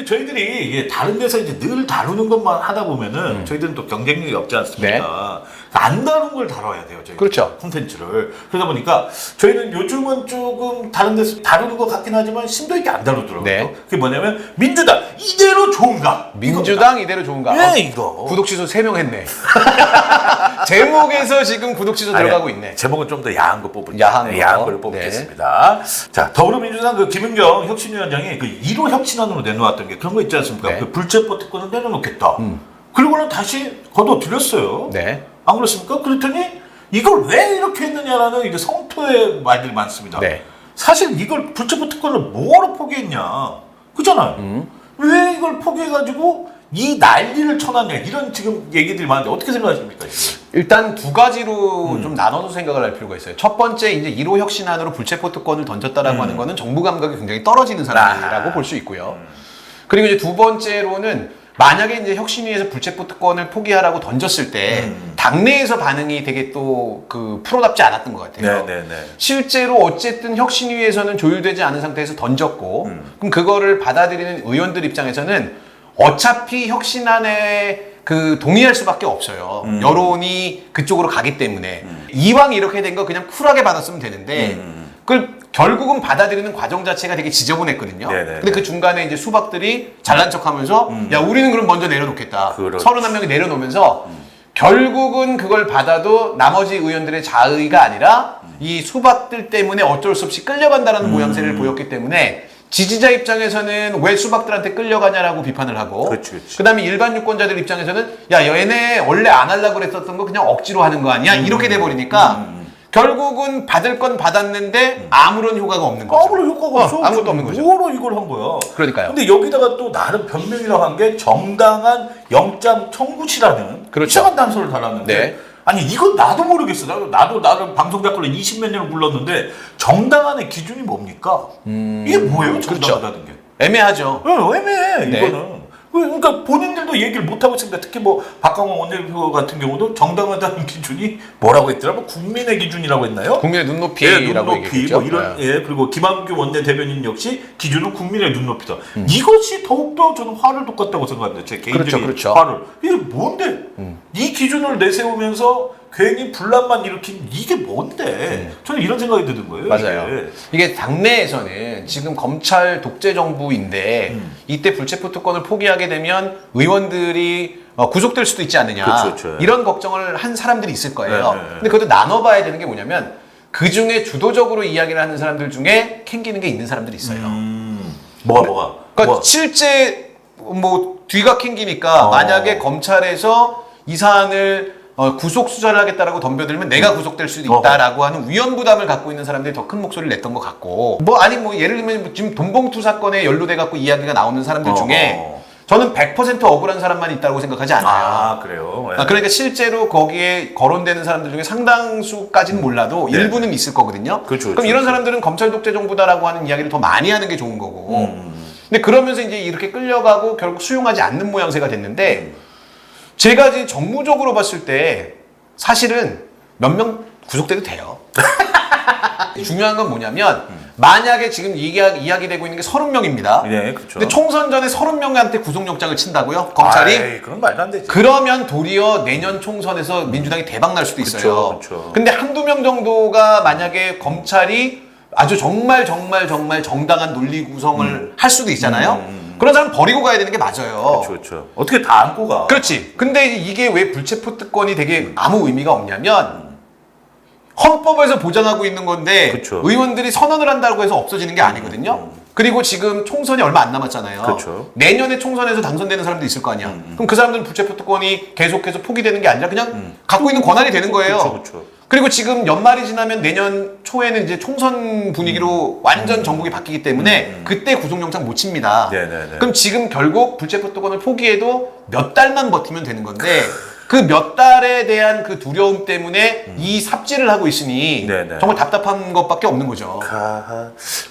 저희들이 이게 다른 데서 이제 늘 다루는 것만 하다 보면은 저희들은 또 경쟁력이 없지 않습니까? 안 다룬 걸 다뤄야 돼요, 저희. 그렇죠. 콘텐츠를. 그러다 보니까 저희는 요즘은 조금 다른 데서 다루는 것 같긴 하지만 심도 있게 안 다루더라고요. 네. 그게 뭐냐면 민주당 이대로 좋은가? 민주당 이대로 좋은가? 네, 이거. 구독 취소 3명 했네. 제목에서 지금 구독 취소 들어가고 있네. 제목은 좀 더 야한 거 뽑을게요. 야한 네, 거. 야한 걸 뽑겠습니다. 자, 더불어민주당 그 김은경 혁신위원장이 그 1호 혁신안으로 내놓았던 게 그런 거 있지 않습니까? 네. 그 불체포 특권을 내려놓겠다. 그리고는 다시 걷어들였어요. 네. 안 그렇습니까? 그랬더니 이걸 왜 이렇게 했느냐라는 이게 성토의 말들이 많습니다. 네. 사실 이걸 불체포 특권을 뭐하러 포기했냐? 그잖아요. 왜 이걸 포기해가지고 이 난리를 쳐놨냐? 이런 지금 얘기들이 많은데 어떻게 생각하십니까? 일단 두 가지로 좀 나눠서 생각을 할 필요가 있어요. 첫 번째, 이제 1호 혁신안으로 불체포 특권을 던졌다라고 하는 거는 정부 감각이 굉장히 떨어지는 사람이라고 볼 수 있고요. 그리고 이제 두 번째로는 만약에 이제 혁신위에서 불체포 특권을 포기하라고 던졌을 때 당내에서 반응이 되게 또 그 프로답지 않았던 것 같아요. 네네네. 실제로 어쨌든 혁신위에서는 조율되지 않은 상태에서 던졌고 그럼 그거를 받아들이는 의원들 입장에서는 어차피 혁신안에 그 동의할 수밖에 없어요. 여론이 그쪽으로 가기 때문에 이왕 이렇게 된 거 그냥 쿨하게 받았으면 되는데 그걸 결국은 받아들이는 과정 자체가 되게 지저분했거든요. 네네네. 근데 그 중간에 이제 수박들이 잘난 척하면서 야 우리는 그럼 먼저 내려놓겠다. 그렇지. 31명이 내려놓으면서 결국은 그걸 받아도 나머지 의원들의 자의가 아니라 이 수박들 때문에 어쩔 수 없이 끌려간다는 모양새를 보였기 때문에 지지자 입장에서는 왜 수박들한테 끌려가냐라고 비판을 하고 그렇지. 그다음에 일반 유권자들 입장에서는 야 얘네 원래 안 하려고 그랬었던 거 그냥 억지로 하는 거 아니야? 이렇게 돼버리니까 결국은 받을 건 받았는데 아무런 효과가 없는 거죠. 아무런 효과가 없어. 아무것도 없는 거죠. 뭐로 이걸 한 거야? 그러니까요. 근데 여기다가 또 나름 변명이라고 한 게 정당한 영장 청구시라는 그렇죠. 이상한 단서를 달았는데 네. 아니 이건 나도 모르겠어. 나도 나름 방송 작가로 20몇 년을 굴렀는데 정당한의 기준이 뭡니까? 이게 뭐예요? 정당하다는 게? 애매하죠. 애매해 네. 이거는. 그러니까 본인들도 얘기를 못 하고 있습니다. 특히 뭐 박광원 원내대표 같은 경우도 정당하다는 기준이 뭐라고 했더라? 뭐 국민의 기준이라고 했나요? 국민의 눈높이라고 눈높이 얘기했죠. 뭐 이런 네. 예 그리고 김한규 원내대변인 역시 기준은 국민의 눈높이다. 이것이 더욱더 저는 화를 돋갔다고 생각합니다. 제 개인적인 그렇죠. 화를. 이게 뭔데? 이 기준을 내세우면서 괜히 분란만 일으킨 이게 뭔데? 저는 이런 생각이 드는 거예요. 맞아요. 이게 당내에서는 지금 검찰 독재 정부인데 이때 불체포 특권을 포기하게 되면 의원들이 구속될 수도 있지 않느냐 그렇죠. 이런 걱정을 한 사람들이 있을 거예요. 네. 근데 그것도 나눠봐야 되는 게 뭐냐면 그 중에 주도적으로 이야기를 하는 사람들 중에 캥기는 게 있는 사람들이 있어요. 뭐가? 그러니까 실제 뭐 뒤가 캥기니까 만약에 검찰에서 이 사안을 구속 수사를 하겠다라고 덤벼들면 내가 구속될 수도 있다라고 하는 위험 부담을 갖고 있는 사람들이 더 큰 목소리를 냈던 것 같고 뭐 아니 뭐 예를 들면 지금 돈봉투 사건에 연루돼 갖고 이야기가 나오는 사람들 중에 저는 100% 억울한 사람만 있다고 생각하지 않아요. 아 그래요? 네. 그러니까 실제로 거기에 거론되는 사람들 중에 상당수까지는 몰라도 일부는 있을 거거든요. 그럼 이런 사람들은 검찰 독재 정부다라고 하는 이야기를 더 많이 하는 게 좋은 거고. 근데 그러면서 이제 이렇게 끌려가고 결국 수용하지 않는 모양새가 됐는데 제가 이제 정무적으로 봤을 때 사실은 몇 명 구속돼도 돼요. 중요한 건 뭐냐면 만약에 지금 이야기되고 있는 게 30명입니다. 네, 그렇죠. 근데 총선 전에 30명한테 구속영장을 친다고요? 검찰이? 아이, 그건 말도 안 되지. 그러면 도리어 내년 총선에서 민주당이 대박 날 수도 있어요. 그쵸. 근데 한두 명 정도가 만약에 검찰이 아주 정말 정당한 논리 구성을 할 수도 있잖아요. 그런 사람 버리고 가야 되는 게 맞아요. 그렇죠. 어떻게 다 안고 가? 그렇지. 근데 이게 왜 불체포 특권이 되게 아무 의미가 없냐면 헌법에서 보장하고 있는 건데 그쵸. 의원들이 선언을 한다고 해서 없어지는 게 아니거든요. 그리고 지금 총선이 얼마 안 남았잖아요. 그쵸. 내년에 총선에서 당선되는 사람도 있을 거 아니야. 그럼 그 사람들은 불체포 특권이 계속해서 포기되는 게 아니라 그냥 갖고 있는 권한이 되는 거예요. 그쵸. 그리고 지금 연말이 지나면 내년 초에는 이제 총선 분위기로 완전 전국이 바뀌기 때문에 그때 구속영장 못 칩니다. 네네네. 그럼 지금 결국 불체포 특권을 포기해도 몇 달만 버티면 되는 건데 그 몇 달에 대한 그 두려움 때문에 이 삽질을 하고 있으니 네네. 정말 답답한 것밖에 없는 거죠.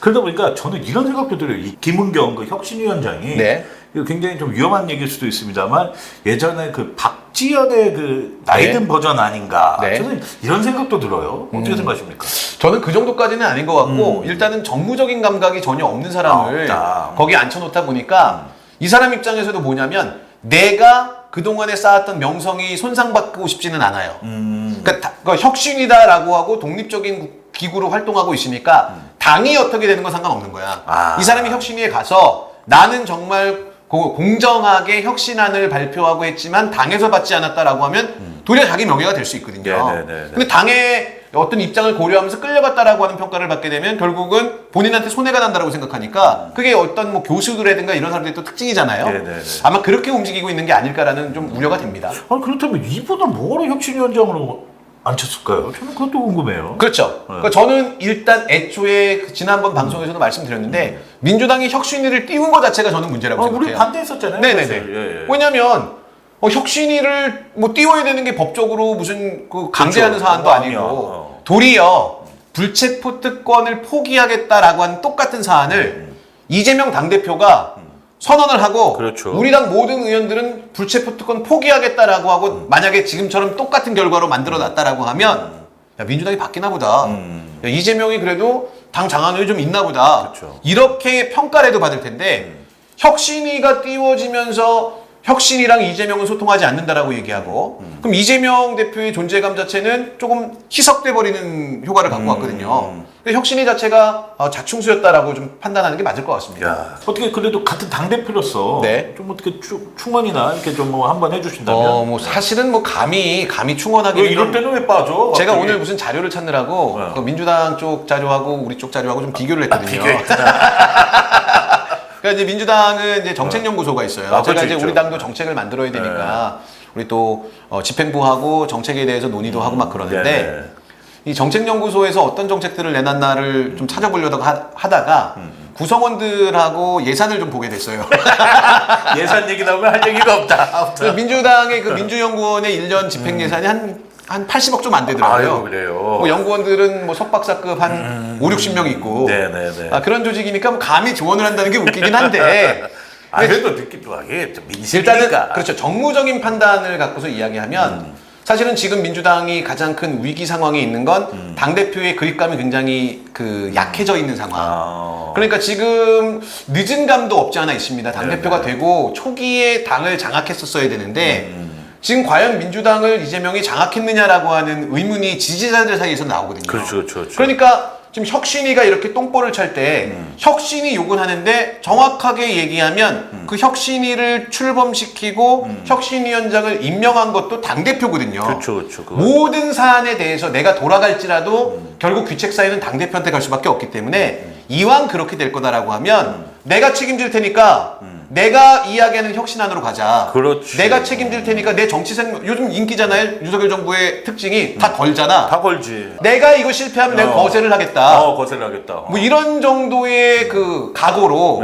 그러다 보니까 저는 이런 생각도 들어요. 이 김은경 그 혁신위원장이 네. 이거 굉장히 좀 위험한 얘기일 수도 있습니다만 예전에 그 박지연의 그 나이든 네. 버전 아닌가. 네. 저는 이런 생각도 들어요. 어떻게 생각하십니까? 저는 그 정도까지는 아닌 것 같고 일단은 정무적인 감각이 전혀 없는 사람을 없다. 거기에 앉혀놓다 보니까 이 사람 입장에서도 뭐냐면 내가 그동안에 쌓았던 명성이 손상받고 싶지는 않아요. 그러니까 혁신이다라고 하고 독립적인 기구로 활동하고 있으니까 당이 어떻게 되는 건 상관없는 거야. 이 사람이 혁신위에 가서 나는 정말 공정하게 혁신안을 발표하고 했지만 당에서 받지 않았다라고 하면 도리어 자기 명예가 될 수 있거든요. 근데 당의 어떤 입장을 고려하면서 끌려갔다라고 하는 평가를 받게 되면 결국은 본인한테 손해가 난다라고 생각하니까 그게 어떤 뭐 교수들이라든가 이런 사람들의 또 특징이잖아요. 아마 그렇게 움직이고 있는 게 아닐까라는 좀 우려가 됩니다. 그렇다면 이분을 뭐하러 혁신위원장으로 앉혔을까요? 저는 그것도 궁금해요. 그렇죠. 그러니까 저는 일단 애초에 지난번 방송에서도 말씀드렸는데 민주당이 혁신위를 띄운 것 자체가 저는 문제라고 생각해요. 우리 반대했었잖아요. 네네네. 왜냐면 혁신위를 뭐 띄워야 되는 게 법적으로 무슨 그 강제하는 사안도 아니고 도리어 불체포 특권을 포기하겠다라고 하는 똑같은 사안을 이재명 당대표가 선언을 하고 우리 당 모든 의원들은 불체포 특권 포기하겠다라고 하고 만약에 지금처럼 똑같은 결과로 만들어놨다라고 하면 야, 민주당이 바뀌나 보다. 야, 이재명이 그래도 당 장악력이 좀 있나 보다. 이렇게 평가를 해도 받을 텐데 혁신위가 띄워지면서 혁신이랑 이재명은 소통하지 않는다라고 얘기하고 그럼 이재명 대표의 존재감 자체는 조금 희석돼 버리는 효과를 갖고 왔거든요. 근데 혁신위 자체가 자충수였다라고 좀 판단하는 게 맞을 것 같습니다. 야, 어떻게 그래도 같은 당 대표로서 좀 어떻게 충원이나 이렇게 좀 뭐 한번 해주신다면? 뭐 사실은 뭐 감히 충원하기는 이럴 때는 왜 빠져? 제가 갑자기. 오늘 무슨 자료를 찾느라고 그 민주당 쪽 자료하고 우리 쪽 자료하고 좀 비교를 했거든요. 그러니까 이제 민주당은 이제 정책연구소가 있어요. 제가 이제 우리 당도 정책을 만들어야 되니까 우리 또 집행부하고 정책에 대해서 논의도 하고 막 그러는데 이 정책연구소에서 어떤 정책들을 내놨나를 좀 찾아보려고 하다가 구성원들하고 예산을 좀 보게 됐어요. 예산 얘기 나오면 할 얘기가 없다. 민주당의 그 민주연구원의 1년 집행 예산이 한 80억 좀 안 되더라고요. 아유, 그래요. 뭐 연구원들은 뭐 석박사급 한 5, 60명 있고 그런 조직이니까 뭐 감히 조언을 한다는 게 웃기긴 한데 그래도 느낌하게 일단은 그렇죠. 정무적인 판단을 갖고서 이야기하면 사실은 지금 민주당이 가장 큰 위기 상황에 있는 건 당대표의 그립감이 굉장히 그 약해져 있는 상황. 그러니까 지금 늦은 감도 없지 않아 있습니다. 당대표가 되고 초기에 당을 장악했었어야 되는데 지금 과연 민주당을 이재명이 장악했느냐라고 하는 의문이 지지자들 사이에서 나오거든요. 그렇죠. 그러니까 지금 혁신위가 이렇게 똥볼을 찰 때 혁신위 욕은 하는데 정확하게 얘기하면 그 혁신위를 출범시키고 혁신위원장을 임명한 것도 당대표거든요. 그렇죠. 모든 사안에 대해서 내가 돌아갈지라도 결국 귀책 사유는 당대표한테 갈 수밖에 없기 때문에 이왕 그렇게 될 거다라고 하면 내가 책임질 테니까 내가 이야기하는 혁신안으로 가자. 내가 책임질 테니까 내 정치 생명 요즘 인기잖아요. 윤석열 정부의 특징이 다 걸잖아. 다 걸지. 내가 이거 실패하면 내가 거세를 하겠다. 거세를 하겠다. 뭐 이런 정도의 그 각오로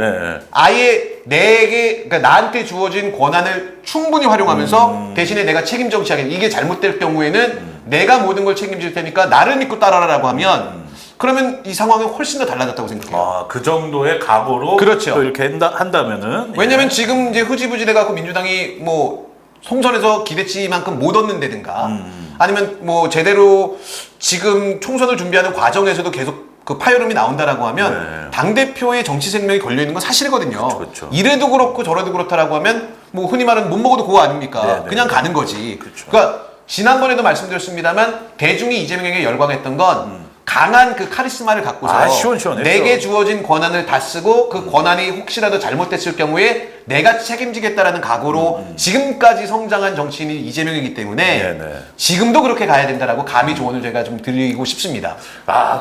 아예 그러니까 나한테 주어진 권한을 충분히 활용하면서 대신에 내가 책임 정치하겠다. 이게 잘못될 경우에는 내가 모든 걸 책임질 테니까 나를 믿고 따라라라고 하면 그러면 이 상황은 훨씬 더 달라졌다고 생각해요. 그 정도의 각오로 또 이렇게 한다면은 왜냐면 지금 이제 흐지부지 돼갖고 민주당이 뭐 총선에서 기대치만큼 못 얻는다든가 아니면 뭐 제대로 지금 총선을 준비하는 과정에서도 계속 그 파열음이 나온다라고 하면 당대표의 정치 생명이 걸려있는 건 사실이거든요. 이래도 그렇고 저래도 그렇다라고 하면 뭐 흔히 말하는 못 먹어도 고거 아닙니까? 그냥 가는 거지. 그러니까 지난번에도 말씀드렸습니다만 대중이 이재명에게 열광했던 건 강한 그 카리스마를 갖고서 내게 주어진 권한을 다 쓰고 그 권한이 혹시라도 잘못됐을 경우에 내가 책임지겠다라는 각오로 지금까지 성장한 정치인이 이재명이기 때문에 지금도 그렇게 가야 된다라고 감히 조언을 제가 좀 드리고 싶습니다.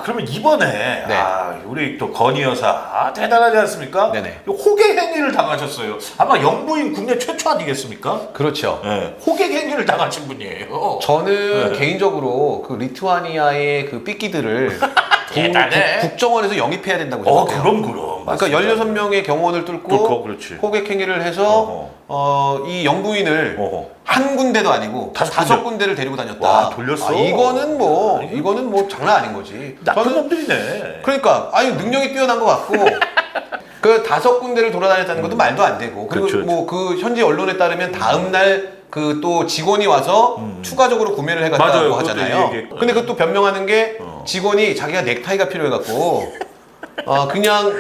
그러면 이번에 우리 또 건희 여사 대단하지 않습니까? 호객 행위를 당하셨어요. 아마 영부인 국내 최초 아니겠습니까? 그렇죠. 호객 행위를 당하신 분이에요. 저는 개인적으로 그 리투아니아의 그 삐끼들을 국정원에서 영입해야 된다고 생각해요. 그럼. 그러니까 16명의 경호원을 뚫고 호객 행위를 해서 이 영부인을 한 군데도 아니고 다섯 군데를 데리고 다녔다. 와, 돌렸어. 이거는 뭐 장난 아닌 거지. 나쁜 놈들이네. 그러니까 능력이 뛰어난 것 같고 그 5군데를 돌아다녔다는 것도 말도 안 되고 그리고 뭐 그 현지 언론에 따르면 다음 날 그 또 직원이 와서 추가적으로 구매를 해갔다고 하잖아요. 근데 그것도 변명하는 게 직원이 자기가 넥타이가 필요해갖고 그냥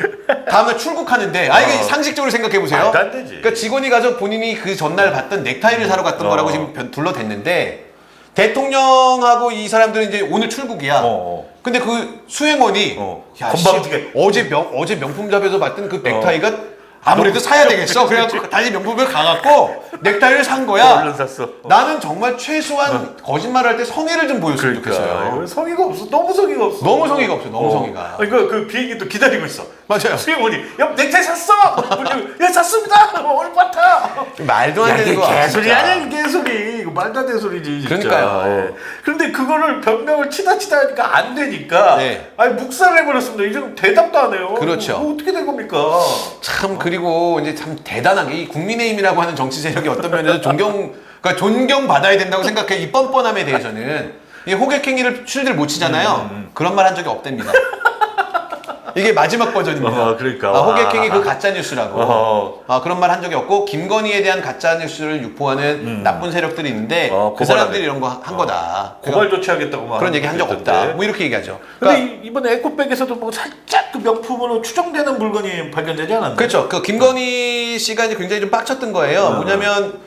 다음날 출국하는데 이게 상식적으로 생각해 보세요. 말도 안 되지. 그러니까 직원이 가서 본인이 그 전날 봤던 넥타이를 사러 갔던 거라고 지금 둘러댔는데 대통령하고 이 사람들은 이제 오늘 출국이야. 근데 그 수행원이 야, 건방지게. 어제 명품샵에서 봤던 그 넥타이가 아무래도 사야 되겠어. 그래갖고 다시 명품을 가갖고 넥타이를 산 거야. 얼른 샀어. 나는 정말 최소한 거짓말을 할 때 성의를 좀 보였으면 좋겠어요. 성의가 없어. 너무 성의가 없어. 너무 성의가 없어. 너무 성의가. 이거 그 비행기도 기다리고 있어. 맞아요. 수행원이 야 넥타이 샀어. 야 샀습니다. 오늘 봤다. 말도 안 되는 거. 개소리 아니야 개소리. 이거 말도 안 되는 소리지. 진짜. 그러니까요. 예. 그런데 그거를 변명을 치다 하니까 안 되니까. 네. 아니 묵살을 해버렸습니다. 이제 대답도 안 해요. 그렇죠. 뭐 어떻게 된 겁니까? 참 그리고 이제 참 대단한 게 이 국민의힘이라고 하는 정치 세력이 어떤 면에서 그러니까 존경받아야 된다고 생각해. 이 뻔뻔함에 대해서는 이 호객행위를 출들 못 치잖아요. 그런 말 한 적이 없답니다. 이게 마지막 버전입니다. 그러니까. 호객행위 그 가짜 뉴스라고. 그런 말 한 적이 없고 김건희에 대한 가짜 뉴스를 유포하는 나쁜 세력들이 있는데 그 사람들이 이런 거 한 거다. 고발 조치하겠다고 말. 그런 얘기 한 적 없다. 뭐 이렇게 얘기하죠. 근데 이번에 에코백에서도 뭐 살짝 그 명품으로 추정되는 물건이 발견되지 않았나요? 그렇죠. 그 김건희 씨가 이제 굉장히 좀 빡쳤던 거예요. 뭐냐면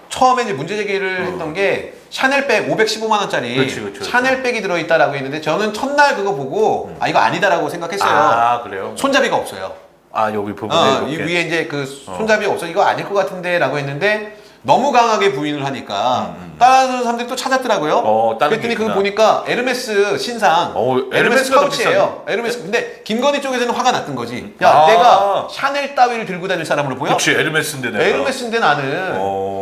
처음에 이제 문제 제기를 했던 게 샤넬백 515만 원짜리 그렇지. 샤넬백이 들어있다라고 했는데 저는 첫날 그거 보고 이거 아니다라고 생각했어요. 그래요? 손잡이가 없어요. 여기 부분에 이 위에 이제 그 손잡이가 없어 이거 아닐 것 같은데라고 했는데 너무 강하게 부인을 하니까 다른 사람들이 또 찾았더라고요. 그랬더니 그거 보니까 에르메스 신상 에르메스 에르메스가 더 파우치예요. 에르메스. 근데 김건희 쪽에서는 화가 났던 거지. 야 내가 샤넬 따위를 들고 다닐 사람으로 보여? 그렇지 에르메스인데 내가. 에르메스인데 나는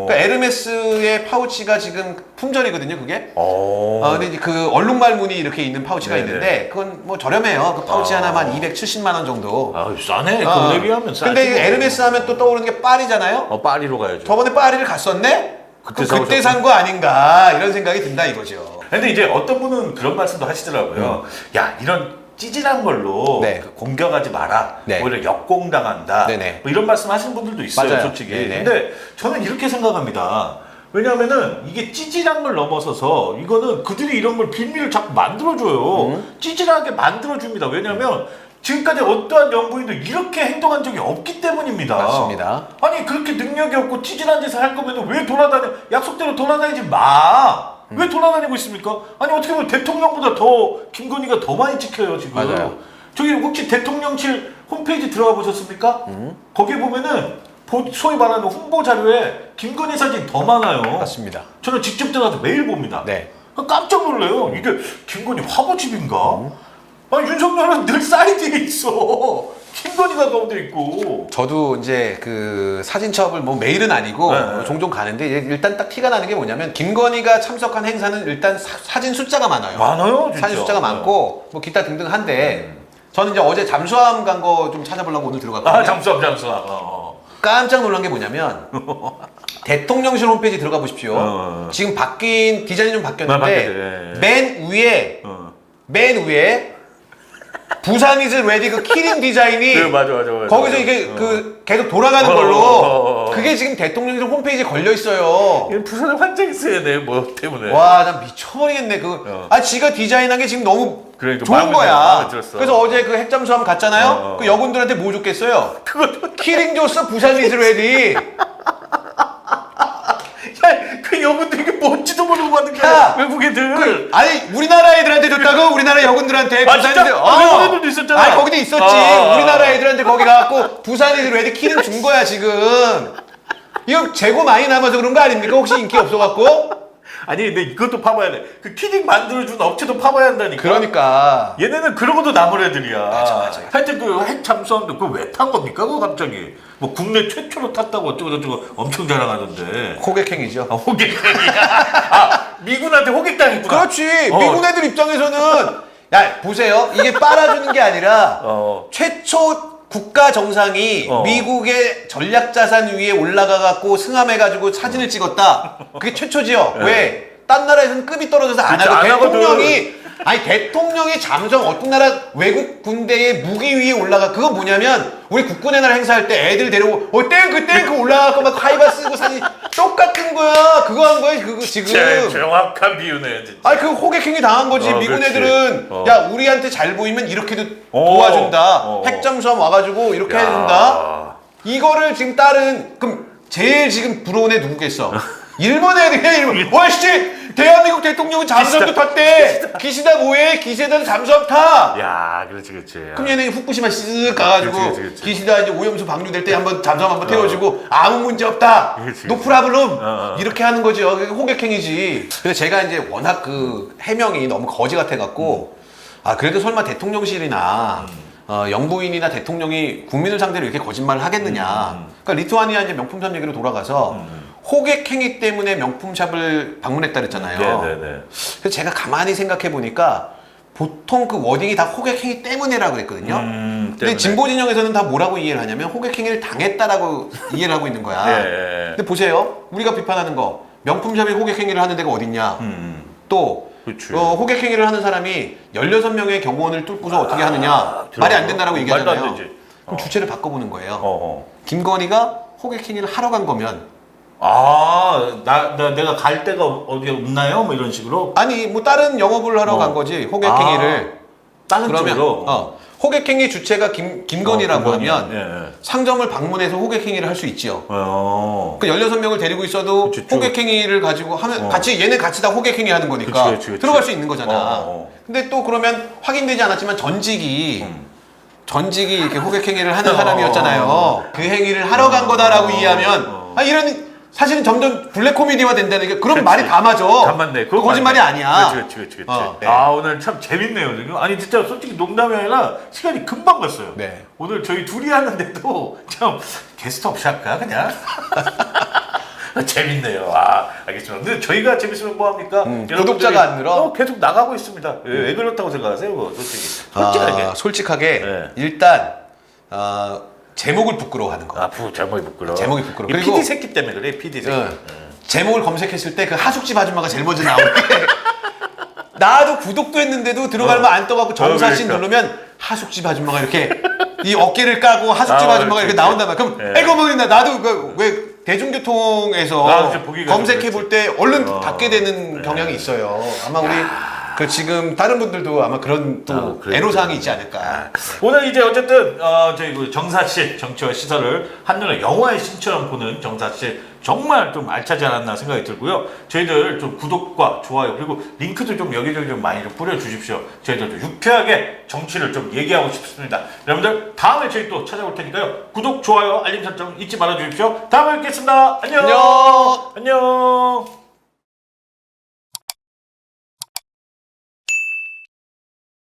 그러니까 에르메스의 파우치가 지금 품절이거든요 그게. 근데 이제 그 얼룩말무늬 이렇게 있는 파우치가 네네. 있는데 그건 뭐 저렴해요. 그 파우치 하나만 270만 원 정도. 싸네. 그거에 비하면 싸지. 근데 에르메스 하면 또 떠오르는 게 파리잖아요. 파리로 가야죠. 저번에 파리를 갔었네? 그때 산 사오셨구나. 거 아닌가 이런 생각이 든다 이거죠. 근데 이제 어떤 분은 그런 말씀도 하시더라고요. 야 이런 찌질한 걸로 네. 공격하지 마라. 네. 오히려 역공당한다. 네네. 뭐 이런 말씀 하시는 분들도 있어요. 맞아요. 솔직히. 네네. 근데 저는 이렇게 생각합니다. 왜냐하면은 이게 찌질한 걸 넘어서서 이거는 그들이 이런 걸 빌미를 자꾸 만들어줘요. 찌질하게 만들어줍니다. 왜냐하면 지금까지 어떠한 연구인도 이렇게 행동한 적이 없기 때문입니다. 맞습니다. 아니 그렇게 능력이 없고 찌질한 짓을 할 거면 왜 돌아다녀? 약속대로 돌아다니지 마. 왜 돌아다니고 있습니까? 아니 어떻게 보면 대통령보다 더 김건희가 더 많이 찍혀요 지금. 맞아요. 저기 혹시 대통령실 홈페이지 들어가 보셨습니까? 거기 보면은 소위 말하는 홍보 자료에 김건희 사진 더 많아요. 맞습니다. 저는 직접 들어가서 매일 봅니다. 네. 깜짝 놀래요. 이게 김건희 화보집인가? 아니 윤석열은 늘 사이드에 있어. 김건희가 가운데 있고. 저도 이제 그 사진첩을 뭐 매일은 아니고 네. 종종 가는데 일단 딱 티가 나는 게 뭐냐면 김건희가 참석한 행사는 일단 사진 숫자가 많아요. 많아요, 진짜. 사진 숫자가 많고 뭐 기타 등등 한데 저는 이제 어제 잠수함 간 거 좀 찾아보려고 오늘 들어갔거든요. 잠수함. 깜짝 놀란 게 뭐냐면 대통령실 홈페이지 들어가 보십시오. 지금 바뀐 디자인이 좀 바뀌었는데 맨 위에 부산 이즈 레디 그 키링 디자인이 맞아. 거기서 이게 그 계속 돌아가는 걸로 그게 지금 대통령실 홈페이지에 걸려 있어요. 부산에 환장 있어야 돼, 뭐 때문에. 와, 나 미쳐버리겠네. 지가 디자인한 게 지금 너무 그러니까 좋은 마음에 거야. 들었어. 그래서 어제 그 핵잠수함 갔잖아요. 그 여군들한테 뭐 줬겠어요? 키링 줬어, 부산 이즈 레디. 그 여군들 이게 뭔지도 모르고 받는 게 야, 외국 애들. 아니 우리나라 애들한테 줬다고 우리나라 여군들한테 진짜? 외국 애들도 있었잖아. 아니 거기도 있었지. 우리나라 애들한테 거기 가갖고 부산 이즈 레디 키링 준 거야 지금. 이거 재고 많이 남아서 그런 거 아닙니까? 혹시 인기 없어갖고? 아니 근데 이것도 파봐야 돼. 그 키링 만들어준 업체도 파봐야 한다니까. 그러니까. 얘네는 그러고도 남을 애들이야. 맞아. 하여튼 그 핵 잠수함도 그거 왜 탄 겁니까? 그거 갑자기. 뭐 국내 최초로 탔다고 어쩌고저쩌고 엄청 자랑하던데. 호객행위죠. 호객당이야. 미군한테 호객당했구나. 그렇지. 미군 애들 입장에서는 야 보세요. 이게 빨아주는 게 아니라 최초 국가 정상이 미국의 전략자산 위에 올라가 갖고 승함해 가지고 사진을 찍었다. 그게 최초지요. 왜? 딴 나라에서는 급이 떨어져서 안 그렇죠, 하고 안 하거든. 대통령이 잠정 어떤 나라 외국 군대의 무기 위에 올라가. 그거 뭐냐면 우리 국군의 날 행사할 때 애들 데리고 탱크 올라가고 막 하이바 쓰고 사진 똑같은 거야. 그거 한 거야 그거 지금. 정확한 비유네 진짜. 아니 그 호객행위 당한 거지. 미군 그렇지. 애들은 야 우리한테 잘 보이면 이렇게도 도와준다. 핵잠수함 와가지고 이렇게 해준다. 이거를 지금 그럼 제일 지금 부러운 애 누구겠어? 일본 애들이야 일본. 와씨 대한민국 대통령은 잠수함도 탔대. 기시다 뭐해? 기시다는 잠수함 타. 야, 그렇지. 그럼 얘네 후쿠시마 쓱 가가지고 그렇지. 기시다 이제 오염수 방류될 때 한번 잠수함 한번 태워주고 아무 문제 없다. 그렇지. 노 프라블럼. 어. 이렇게 하는 거죠. 그게 호객행위지. 근데 제가 이제 워낙 그 해명이 너무 거지 같아갖고 아 그래도 설마 대통령실이나 영부인이나 대통령이 국민을 상대로 이렇게 거짓말을 하겠느냐. 그러니까 리투아니아 이제 명품샵 얘기로 돌아가서 호객행위 때문에 명품샵을 방문했다 그랬잖아요. 네네네. 그래서 제가 가만히 생각해 보니까 보통 그 워딩이 다 호객행위 때문에라고 그랬거든요. 근데 때문에. 진보 진영에서는 다 뭐라고 이해를 하냐면 호객행위를 당했다라고 이해를 하고 있는 거야. 네. 근데 보세요. 우리가 비판하는 거 명품샵이 호객행위를 하는 데가 어딨냐. 또 그치. 호객행위를 하는 사람이 16명의 경호원을 뚫고서 어떻게 하느냐. 말이 안 된다라고 말도 안 얘기하잖아요. 되지. 그럼 주체를 바꿔보는 거예요. 어어. 김건희가 호객행위를 하러 간 거면 내가 갈 데가 어디 없나요? 뭐 이런 식으로. 아니 뭐 다른 영업을 하러 간 거지 호객행위를. 다른 그러면 쪽으로. 호객행위 주체가 김건희라고 하면 예. 상점을 방문해서 호객행위를 할 수 있죠. 그 16명을 데리고 있어도 그치, 좀. 호객행위를 가지고 하면 얘네 같이 다 호객행위 하는 거니까 그치. 들어갈 수 있는 거잖아. 어. 근데 또 그러면 확인되지 않았지만 전직이 이렇게 호객행위를 하는 사람이었잖아요. 그 행위를 하러 간 거다라고 이해하면 이런 사실은 점점 블랙 코미디화 된다는 게 그런 그치. 말이 다 맞아. 다 맞네. 그거 거짓말이 맞네. 아니야. 그렇지. 네. 오늘 참 재밌네요. 지금. 아니 진짜 솔직히 농담이 아니라 시간이 금방 갔어요. 네. 오늘 저희 둘이 하는데도 참 게스트 없이 할까 그냥. 재밌네요. 알겠습니다. 근데 저희가 재밌으면 뭐 합니까? 여러분들이 구독자가 안 늘어? 계속 나가고 있습니다. 왜 그렇다고 생각하세요? 그거 솔직히. 솔직하게. 솔직하게 일단 제목을 부끄러워하는 거. 제목이 부끄러워. 제목이 부끄러워. 이 그리고- PD 새끼 때문에 그래. PD 새끼. 제목을 검색했을 때 그 하숙집 아줌마가 제일 먼저 나오는 게 나도 구독도 했는데도 들어가면 안 떠갖고 정사신 그러니까. 누르면 하숙집 아줌마가 이렇게 이 어깨를 까고 하숙집 아줌마가 이렇게 그렇지. 나온단 말이야. 그럼 에고 먹는다. 나도 왜 대중교통에서 진짜 보기가 검색해 볼 때 얼른 닫게 되는 네. 경향이 있어요. 아마 우리 그 지금 다른 분들도 아마 그런 또 그래요. 애로사항이 있지 않을까. 오늘 이제 어쨌든 저희 그 정사실 정치와 시사를 한눈에 영화의 신처럼 보는 정사실 정말 좀 알차지 않았나 생각이 들고요. 저희들 좀 구독과 좋아요 그리고 링크도 좀 여기저기 좀 많이 좀 뿌려주십시오. 저희들도 유쾌하게 정치를 좀 얘기하고 싶습니다. 여러분들 다음에 저희 또 찾아올 테니까요. 구독, 좋아요, 알림 설정 잊지 말아주십시오. 다음에 뵙겠습니다. 안녕. 안녕. 안녕.